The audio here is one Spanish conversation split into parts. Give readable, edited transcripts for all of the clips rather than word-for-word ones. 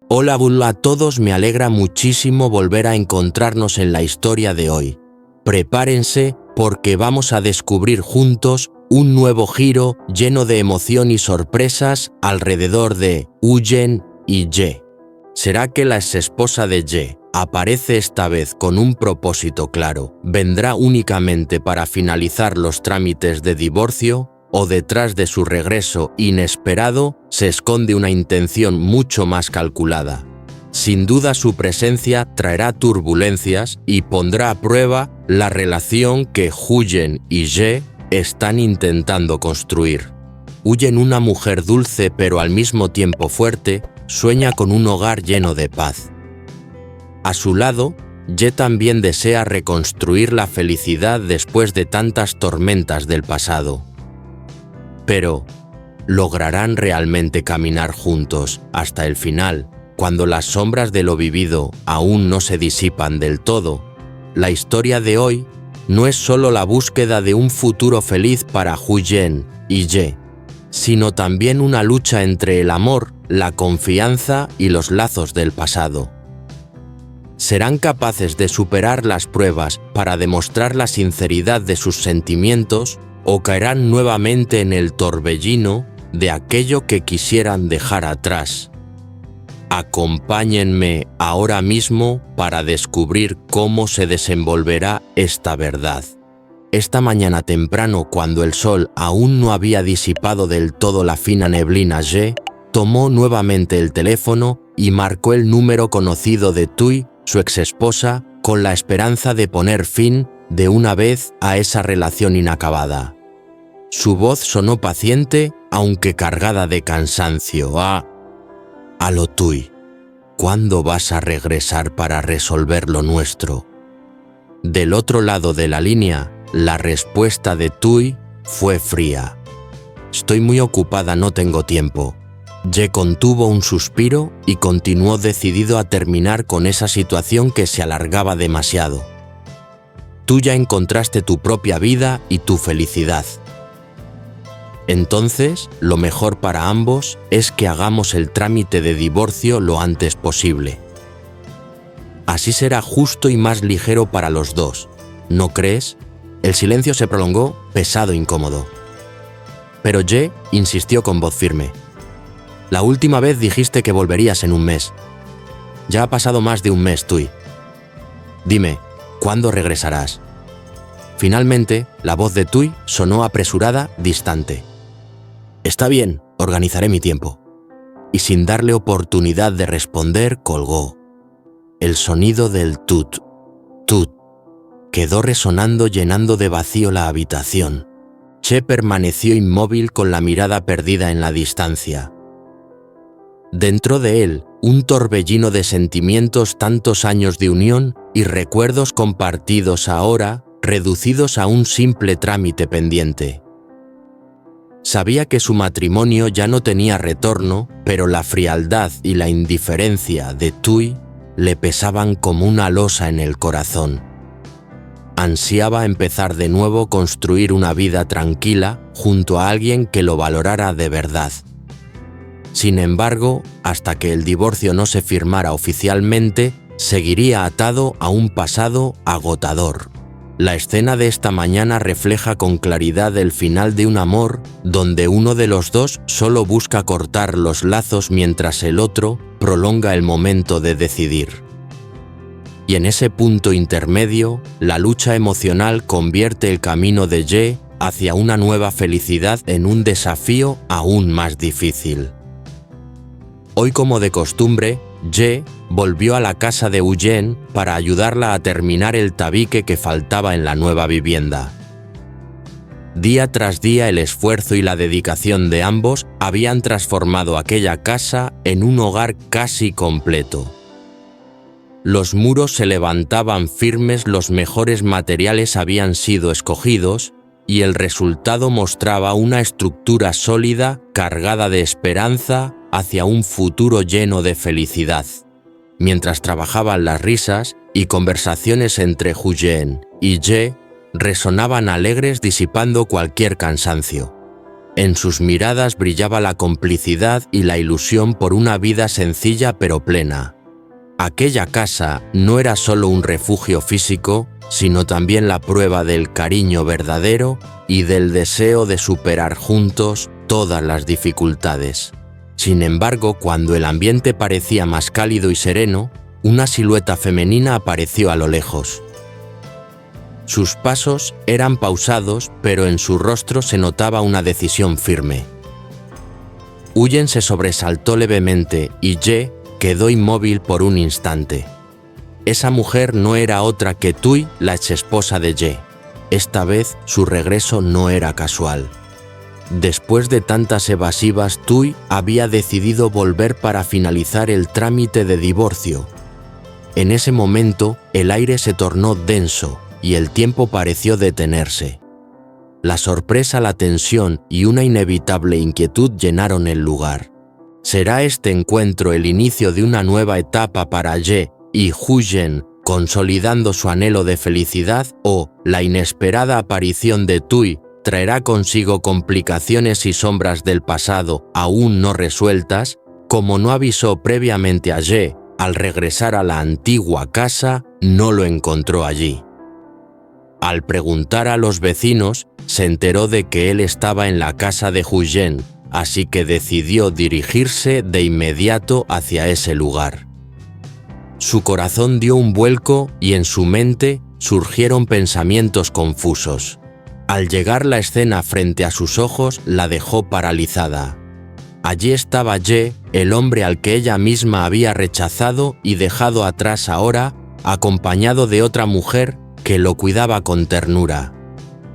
Hola a todos, me alegra muchísimo volver a encontrarnos en la historia de hoy. Prepárense porque vamos a descubrir juntos un nuevo giro lleno de emoción y sorpresas alrededor de Woo-Jin y Jae. ¿Será que la exesposa de Jae aparece esta vez con un propósito claro? ¿Vendrá únicamente para finalizar los trámites de divorcio? ¿O detrás de su regreso inesperado se esconde una intención mucho más calculada? Sin duda su presencia traerá turbulencias y pondrá a prueba la relación que Woo-Jin y Jae están intentando construir. Woo-Jin, una mujer dulce pero al mismo tiempo fuerte, sueña con un hogar lleno de paz. A su lado, Jae también desea reconstruir la felicidad después de tantas tormentas del pasado. Pero, ¿lograrán realmente caminar juntos hasta el final, cuando las sombras de lo vivido aún no se disipan del todo? La historia de hoy no es solo la búsqueda de un futuro feliz para Woo-Jin y Jae, sino también una lucha entre el amor, la confianza y los lazos del pasado. ¿Serán capaces de superar las pruebas para demostrar la sinceridad de sus sentimientos o caerán nuevamente en el torbellino de aquello que quisieran dejar atrás? Acompáñenme ahora mismo para descubrir cómo se desenvolverá esta verdad. Esta mañana temprano, cuando el sol aún no había disipado del todo la fina neblina, Jae tomó nuevamente el teléfono y marcó el número conocido de Tui, su exesposa, con la esperanza de poner fin de una vez a esa relación inacabada. Su voz sonó paciente, aunque cargada de cansancio. «Aló, Tui, ¿cuándo vas a regresar para resolver lo nuestro?» Del otro lado de la línea, la respuesta de Tui fue fría. «Estoy muy ocupada, no tengo tiempo». Jae contuvo un suspiro y continuó decidido a terminar con esa situación que se alargaba demasiado. «Tú ya encontraste tu propia vida y tu felicidad. Entonces, lo mejor para ambos es que hagamos el trámite de divorcio lo antes posible. Así será justo y más ligero para los dos, ¿no crees?». El silencio se prolongó, pesado e incómodo. Pero Jae insistió con voz firme. «La última vez dijiste que volverías en un mes. Ya ha pasado más de un mes, Tui. Dime, ¿cuándo regresarás?» Finalmente, la voz de Tui sonó apresurada, distante. «Está bien, organizaré mi tiempo». Y sin darle oportunidad de responder, colgó. El sonido del tut, tut, quedó resonando, llenando de vacío la habitación. Jae permaneció inmóvil con la mirada perdida en la distancia. Dentro de él, un torbellino de sentimientos, tantos años de unión y recuerdos compartidos ahora, reducidos a un simple trámite pendiente. Sabía que su matrimonio ya no tenía retorno, pero la frialdad y la indiferencia de Tui le pesaban como una losa en el corazón. Ansiaba empezar de nuevo, construir una vida tranquila junto a alguien que lo valorara de verdad. Sin embargo, hasta que el divorcio no se firmara oficialmente, seguiría atado a un pasado agotador. La escena de esta mañana refleja con claridad el final de un amor donde uno de los dos solo busca cortar los lazos mientras el otro prolonga el momento de decidir. Y en ese punto intermedio, la lucha emocional convierte el camino de Jae hacia una nueva felicidad en un desafío aún más difícil. Hoy, como de costumbre, Jae volvió a la casa de Woo-Jin para ayudarla a terminar el tabique que faltaba en la nueva vivienda. Día tras día, el esfuerzo y la dedicación de ambos habían transformado aquella casa en un hogar casi completo. Los muros se levantaban firmes, los mejores materiales habían sido escogidos y el resultado mostraba una estructura sólida cargada de esperanza hacia un futuro lleno de felicidad. Mientras trabajaban, las risas y conversaciones entre Woo-Jin y Jae resonaban alegres, disipando cualquier cansancio. En sus miradas brillaba la complicidad y la ilusión por una vida sencilla pero plena. Aquella casa no era solo un refugio físico, sino también la prueba del cariño verdadero y del deseo de superar juntos todas las dificultades. Sin embargo, cuando el ambiente parecía más cálido y sereno, una silueta femenina apareció a lo lejos. Sus pasos eran pausados, pero en su rostro se notaba una decisión firme. Huyen se sobresaltó levemente y Ye quedó inmóvil por un instante. Esa mujer no era otra que Tui, la exesposa de Ye. Esta vez su regreso no era casual. Después de tantas evasivas, Tui había decidido volver para finalizar el trámite de divorcio. En ese momento, el aire se tornó denso y el tiempo pareció detenerse. La sorpresa, la tensión y una inevitable inquietud llenaron el lugar. ¿Será este encuentro el inicio de una nueva etapa para Ye y Huyen, consolidando su anhelo de felicidad, o la inesperada aparición de Tui traerá consigo complicaciones y sombras del pasado aún no resueltas, como no avisó previamente a Ye? Al regresar a la antigua casa, no lo encontró allí. Al preguntar a los vecinos, se enteró de que él estaba en la casa de Huyen, así que decidió dirigirse de inmediato hacia ese lugar. Su corazón dio un vuelco y en su mente surgieron pensamientos confusos. Al llegar la escena frente a sus ojos, la dejó paralizada. Allí estaba Ye, el hombre al que ella misma había rechazado y dejado atrás ahora, acompañado de otra mujer que lo cuidaba con ternura.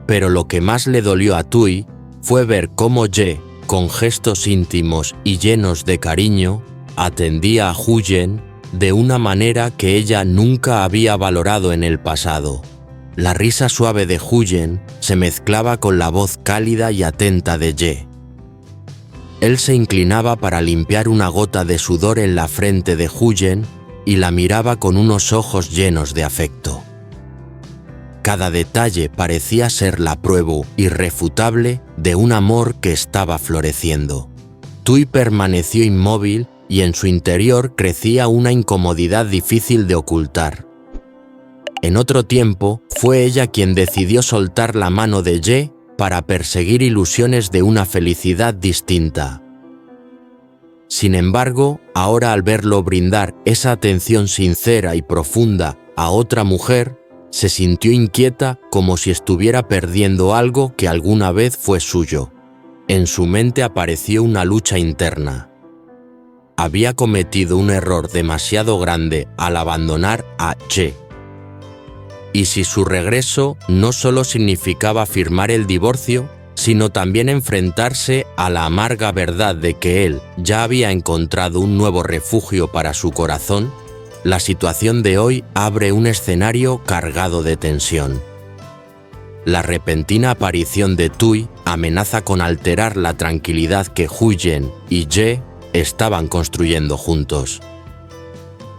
Pero lo que más le dolió a Tui fue ver cómo Ye, con gestos íntimos y llenos de cariño, atendía a Huyen de una manera que ella nunca había valorado en el pasado. La risa suave de Huyen se mezclaba con la voz cálida y atenta de Ye. Él se inclinaba para limpiar una gota de sudor en la frente de Huyen y la miraba con unos ojos llenos de afecto. Cada detalle parecía ser la prueba irrefutable de un amor que estaba floreciendo. Tui permaneció inmóvil y en su interior crecía una incomodidad difícil de ocultar. En otro tiempo, fue ella quien decidió soltar la mano de Ye para perseguir ilusiones de una felicidad distinta. Sin embargo, ahora al verlo brindar esa atención sincera y profunda a otra mujer, se sintió inquieta, como si estuviera perdiendo algo que alguna vez fue suyo. En su mente apareció una lucha interna. Había cometido un error demasiado grande al abandonar a Ye. Y si su regreso no solo significaba firmar el divorcio, sino también enfrentarse a la amarga verdad de que él ya había encontrado un nuevo refugio para su corazón, la situación de hoy abre un escenario cargado de tensión. La repentina aparición de Tui amenaza con alterar la tranquilidad que Huyen y Ye estaban construyendo juntos.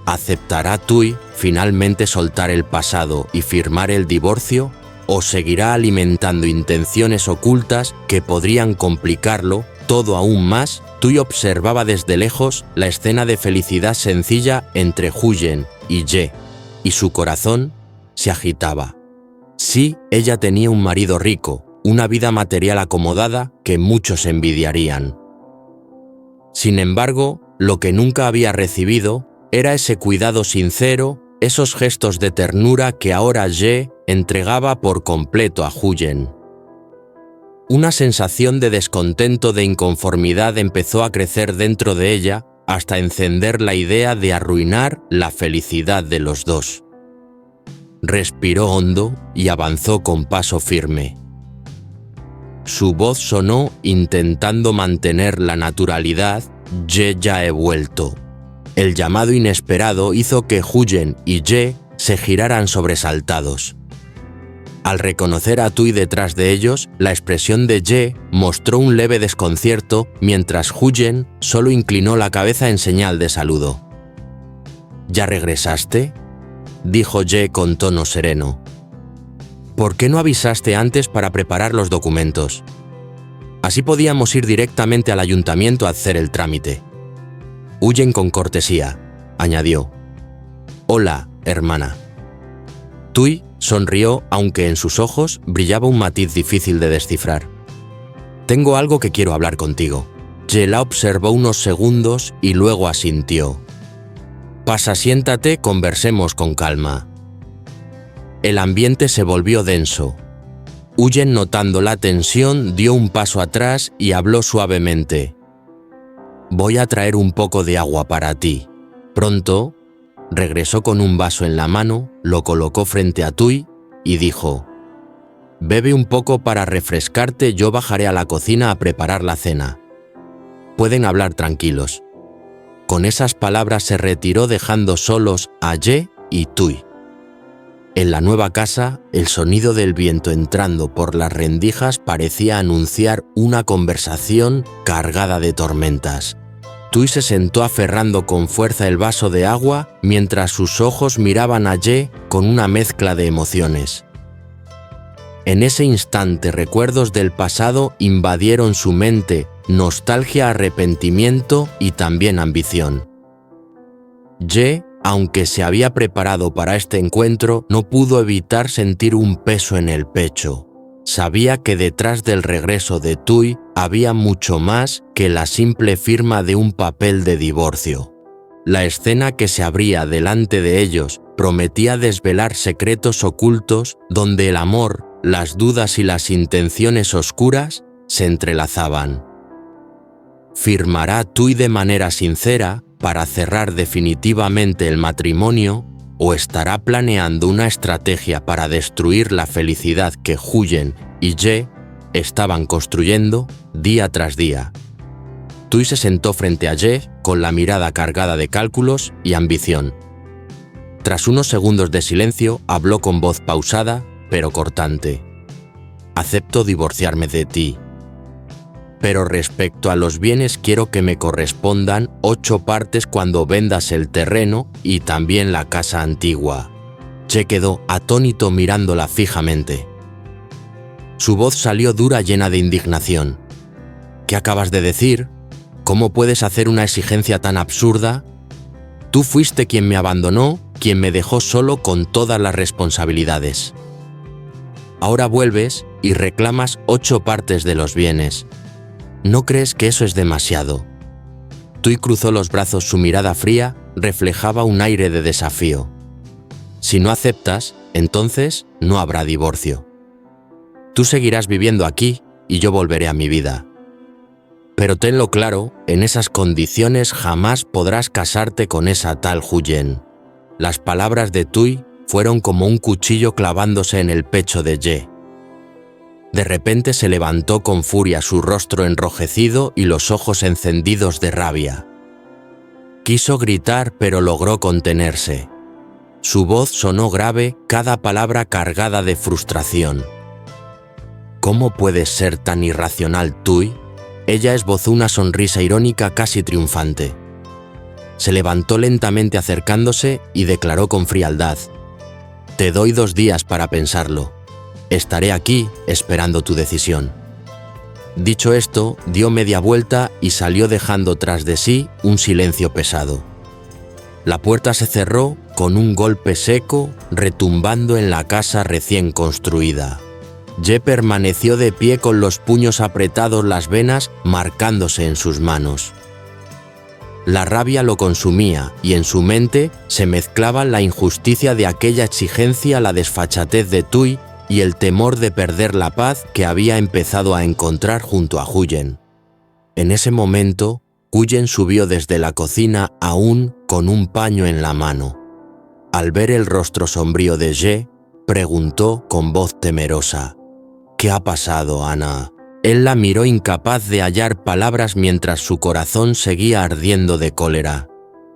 ¿Aceptará Tui finalmente soltar el pasado y firmar el divorcio? ¿O seguirá alimentando intenciones ocultas que podrían complicarlo todo aún más? Tui observaba desde lejos la escena de felicidad sencilla entre Huyen y Ye, y su corazón se agitaba. Sí, ella tenía un marido rico, una vida material acomodada que muchos envidiarían. Sin embargo, lo que nunca había recibido era ese cuidado sincero, esos gestos de ternura que ahora Ye entregaba por completo a Huyen. Una sensación de descontento, de inconformidad empezó a crecer dentro de ella hasta encender la idea de arruinar la felicidad de los dos. Respiró hondo y avanzó con paso firme. Su voz sonó intentando mantener la naturalidad. Ye, ya he vuelto. El llamado inesperado hizo que Huyen y Ye se giraran sobresaltados. Al reconocer a Tui detrás de ellos, la expresión de Ye mostró un leve desconcierto, mientras Huyen solo inclinó la cabeza en señal de saludo. ¿Ya regresaste?, dijo Ye con tono sereno. ¿Por qué no avisaste antes para preparar los documentos? Así podíamos ir directamente al ayuntamiento a hacer el trámite. Huyen con cortesía, añadió. Hola, hermana. Tui sonrió, aunque en sus ojos brillaba un matiz difícil de descifrar. Tengo algo que quiero hablar contigo. Ye la observó unos segundos y luego asintió. Pasa, siéntate, conversemos con calma. El ambiente se volvió denso. Huyen, notando la tensión, dio un paso atrás y habló suavemente. Voy a traer un poco de agua para ti. Pronto, regresó con un vaso en la mano, lo colocó frente a Tui y dijo: Bebe un poco para refrescarte, yo bajaré a la cocina a preparar la cena. Pueden hablar tranquilos. Con esas palabras se retiró dejando solos a Ye y Tui. En la nueva casa, el sonido del viento entrando por las rendijas parecía anunciar una conversación cargada de tormentas. Tui se sentó aferrando con fuerza el vaso de agua mientras sus ojos miraban a Ye con una mezcla de emociones. En ese instante, recuerdos del pasado invadieron su mente, nostalgia, arrepentimiento y también ambición. Ye, aunque se había preparado para este encuentro, no pudo evitar sentir un peso en el pecho. Sabía que detrás del regreso de Tui había mucho más que la simple firma de un papel de divorcio. La escena que se abría delante de ellos prometía desvelar secretos ocultos donde el amor, las dudas y las intenciones oscuras se entrelazaban. ¿Firmará Tui de manera sincera para cerrar definitivamente el matrimonio o estará planeando una estrategia para destruir la felicidad que Huyen y Ye estaban construyendo día tras día? Tui se sentó frente a Ye con la mirada cargada de cálculos y ambición. Tras unos segundos de silencio, habló con voz pausada pero cortante. Acepto divorciarme de ti. Pero respecto a los bienes quiero que me correspondan 8 partes cuando vendas el terreno y también la casa antigua. Ye quedó atónito mirándola fijamente. Su voz salió dura, llena de indignación. ¿Qué acabas de decir? ¿Cómo puedes hacer una exigencia tan absurda? Tú fuiste quien me abandonó, quien me dejó solo con todas las responsabilidades. Ahora vuelves y reclamas 8 partes de los bienes. ¿No crees que eso es demasiado? Tui cruzó los brazos, su mirada fría reflejaba un aire de desafío. Si no aceptas, entonces no habrá divorcio. Tú seguirás viviendo aquí y yo volveré a mi vida. Pero tenlo claro, en esas condiciones jamás podrás casarte con esa tal Huyen. Las palabras de Tui fueron como un cuchillo clavándose en el pecho de Ye. De repente se levantó con furia, su rostro enrojecido y los ojos encendidos de rabia. Quiso gritar, pero logró contenerse. Su voz sonó grave, cada palabra cargada de frustración. ¿Cómo puedes ser tan irracional, Tui? Ella esbozó una sonrisa irónica casi triunfante. Se levantó lentamente acercándose y declaró con frialdad: Te doy 2 días para pensarlo. Estaré aquí esperando tu decisión. Dicho esto, dio media vuelta y salió dejando tras de sí un silencio pesado. La puerta se cerró con un golpe seco, retumbando en la casa recién construida. Ye permaneció de pie con los puños apretados, las venas marcándose en sus manos. La rabia lo consumía y en su mente se mezclaban la injusticia de aquella exigencia, la desfachatez de Tui y el temor de perder la paz que había empezado a encontrar junto a Huyen. En ese momento, Huyen subió desde la cocina aún con un paño en la mano. Al ver el rostro sombrío de Ye, preguntó con voz temerosa: ¿Qué ha pasado, Ana? Él la miró incapaz de hallar palabras mientras su corazón seguía ardiendo de cólera.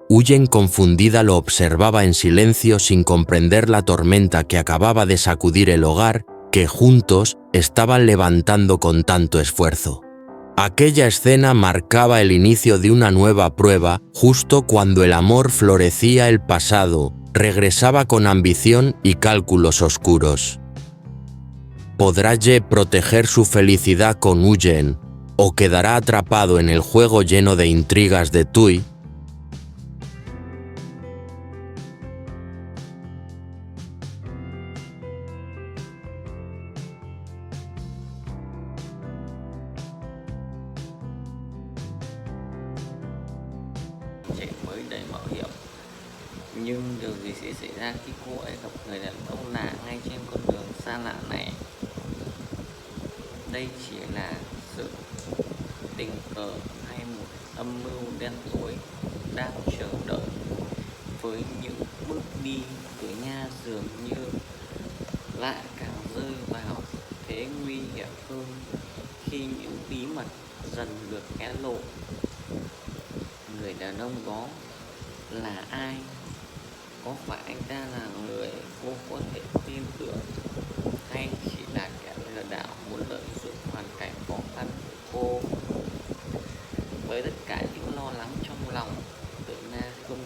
Huyen, confundida, lo observaba en silencio sin comprender la tormenta que acababa de sacudir el hogar que juntos estaban levantando con tanto esfuerzo. Aquella escena marcaba el inicio de una nueva prueba, justo cuando el amor florecía, el pasado regresaba con ambición y cálculos oscuros. ¿Podrá Ye proteger su felicidad con Huyen o quedará atrapado en el juego lleno de intrigas de Tui. Trẻ mới đầy mạo hiểm. Nhưng điều gì sẽ xảy ra khi cô ấy gặp người đàn ông lạ ngay trên con đường xa lạ này? Đây chỉ là sự tình cờ hay một âm mưu đen tối đang chờ đợi? Với những bước đi của Nha dường như lại càng rơi vào thế nguy hiểm hơn khi những bí mật dần được hé lộ. Người đàn ông đó là ai? Có phải anh ta là người cô có thể tin tưởng, hay chỉ là kẻ lừa đảo muốn lợi dụng hoàn cảnh khó khăn của cô? Với tất cả những lo lắng trong lòng, Tử Na không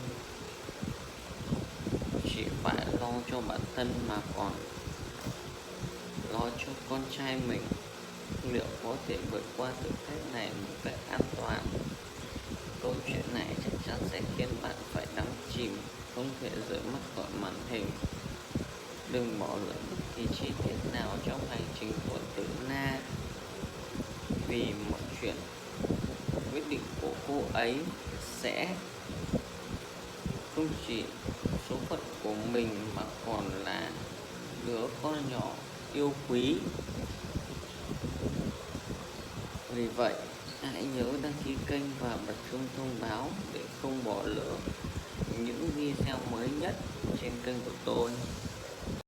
chỉ phải lo cho bản thân mà còn lo cho con trai mình. Liệu có thể vượt qua thử thách này một cách an toàn? Câu chuyện này chắc chắn sẽ khiến bạn phải đắm chìm, không thể rời mắt khỏi màn hình. Đừng bỏ lỡ bất kỳ chi tiết nào trong hành trình của Tử Na, vì mọi chuyện quyết định của cô ấy sẽ không chỉ số phận của mình mà còn là đứa con nhỏ yêu quý. Vì vậy, hãy nhớ đăng ký kênh và bật chuông thông báo để không bỏ lỡ những video mới nhất trên kênh của tôi.